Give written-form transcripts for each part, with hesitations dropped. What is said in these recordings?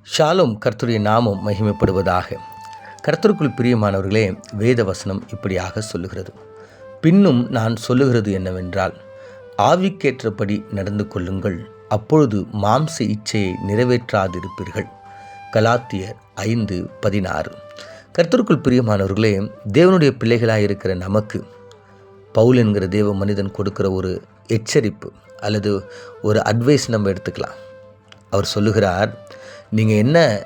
ஷாሎም. கர்த்தருடைய நாமம் மகிமைப்படுவதாக. கர்த்தருக்குள் பிரியமானவர்களே, வேத வசனம் இப்படியாக சொல்லுகிறது. பின்னும் நான் சொல்லுகிறது என்னவென்றால், ஆவிக்கேற்றபடி நடந்து கொள்ளுங்கள், அப்பொழுது மாம்ச இச்சையை நிறைவேற்றாதிருப்பீர்கள். கலாத்தியர் 5:16. கர்த்தருக்குள் பிரியமானவர்களே, தேவனுடைய பிள்ளைகளாக இருக்கிற நமக்கு பவுல் என்கிற தேவ மனிதன் கொடுக்கிற ஒரு எச்சரிப்பு அல்லது ஒரு அட்வைஸ் நம்ம எடுத்துக்கலாம். அவர் சொல்லுகிறார், நீங்கள்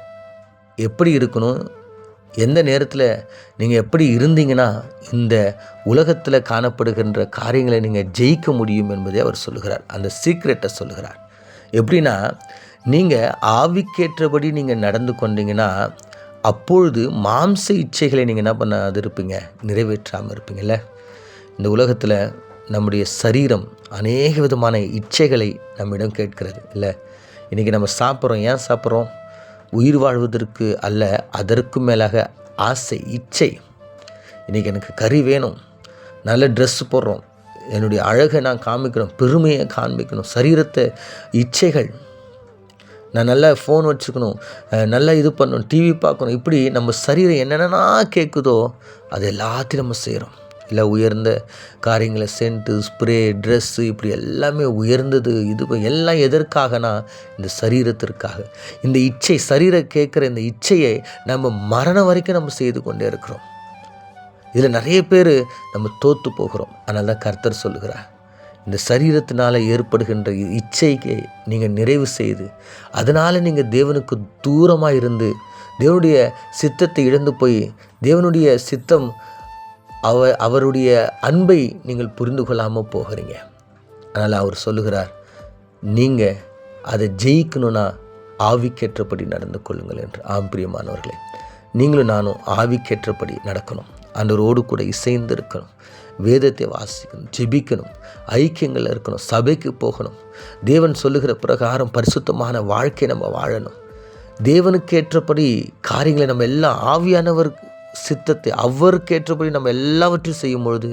எப்படி இருக்கணும், எந்த நேரத்தில் நீங்கள் எப்படி இருந்தீங்கன்னா இந்த உலகத்தில் காணப்படுகின்ற காரியங்களை நீங்கள் ஜெயிக்க முடியும் என்பதை அவர் சொல்லுகிறார். அந்த சீக்ரெட்டை சொல்லுகிறார். எப்படின்னா, நீங்கள் ஆவிக்கேற்றபடி நீங்கள் நடந்து கொண்டீங்கன்னா அப்பொழுது மாம்ச இச்சைகளை நீங்கள் என்ன பண்ணாது இருப்பீங்க, நிறைவேற்றாமல் இருப்பீங்கள்ல. இந்த உலகத்தில் நம்முடைய சரீரம் அநேக விதமான இச்சைகளை நம்மிடம் கேட்கிறது இல்லை. இன்றைக்கி நம்ம சாப்பிட்றோம். ஏன் சாப்பிட்றோம்? உயிர் வாழ்வதற்கு அல்ல, அதற்கு மேலாக ஆசை, இச்சை. இன்றைக்கி எனக்கு கறி வேணும், நல்ல ட்ரெஸ்ஸு போடுறோம், என்னுடைய அழகை நான் காமிக்கணும், பெருமையை காண்பிக்கணும், சரீரத்தை இச்சைகள். நான் நல்லா ஃபோன் வச்சுக்கணும், நல்லா இது பண்ணணும், டிவி பார்க்கணும். இப்படி நம்ம சரீரம் என்னென்னா கேட்குதோ அது எல்லாத்தையும் நம்ம செய்கிறோம். இல்லை உயர்ந்த காரியங்களை, சென்ட்டு, ஸ்ப்ரே, ட்ரெஸ்ஸு, இப்படி எல்லாமே உயர்ந்தது. இது எல்லாம் எதற்காகனா இந்த சரீரத்திற்காக. இந்த இச்சை, சரீரம் கேட்குற இந்த இச்சையை நம்ம மரணம் வரைக்கும் நம்ம செய்து கொண்டே இருக்கிறோம். இதில் நிறைய பேர் நம்ம தோற்று போகிறோம். அதனால தான் கர்த்தர் சொல்லுகிறார், இந்த சரீரத்தினால் ஏற்படுகின்ற இச்சைக்கு நீங்கள் நிறைவு செய்து, அதனால் நீங்கள் தேவனுக்கு தூரமாக இருந்து தேவனுடைய சித்தத்தை இழந்து போய் தேவனுடைய சித்தம் அவருடைய அன்பை நீங்கள் புரிந்து கொள்ளாமல் போகிறீங்க. அதனால் அவர் சொல்லுகிறார், நீங்கள் அதை ஜெயிக்கணும்னா ஆவிக்கேற்றபடி நடந்து கொள்ளுங்கள் என்று. பிரியமானவர்களே, நீங்களும் நானும் ஆவிக்கேற்றபடி நடக்கணும், ஆண்டவரோடு கூட இசைந்து இருக்கணும், வேதத்தை வாசிக்கணும், ஜெபிக்கணும், ஐக்கியங்கள் இருக்கணும், சபைக்கு போகணும், தேவன் சொல்லுகிற பிரகாரம் பரிசுத்தமான வாழ்க்கை நம்ம வாழணும். தேவனுக்கேற்றபடி காரியங்களை நம்ம எல்லாம் ஆவியானவர் சித்தத்தை அவருக்கேற்றபடி நம்ம எல்லாவற்றையும் செய்யும் பொழுது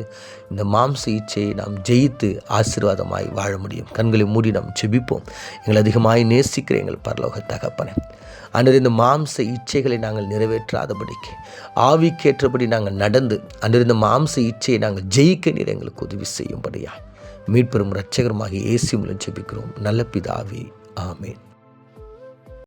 இந்த மாம்ச இச்சையை நாம் ஜெயித்து ஆசீர்வாதமாய் வாழ முடியும். கண்களை மூடி நாம் ஜெபிப்போம். எங்களை அதிகமாய் நேசிக்கிற எங்கள் பரலோக தகப்பனே, அன்று இந்த மாம்ச இச்சைகளை நாங்கள் நிறைவேற்றாதபடிக்கு ஆவிக்கேற்றபடி நாங்கள் நடந்து அன்று இந்த மாம்ச இச்சையை நாங்கள் ஜெயிக்க நீர் எங்களுக்கு உதவி செய்யும்படியா மீட்பெறும் இரட்சகருமாகிய இயேசு மூலம் ஜெபிக்கிறோம் நல்ல பிதாவே, ஆமென்.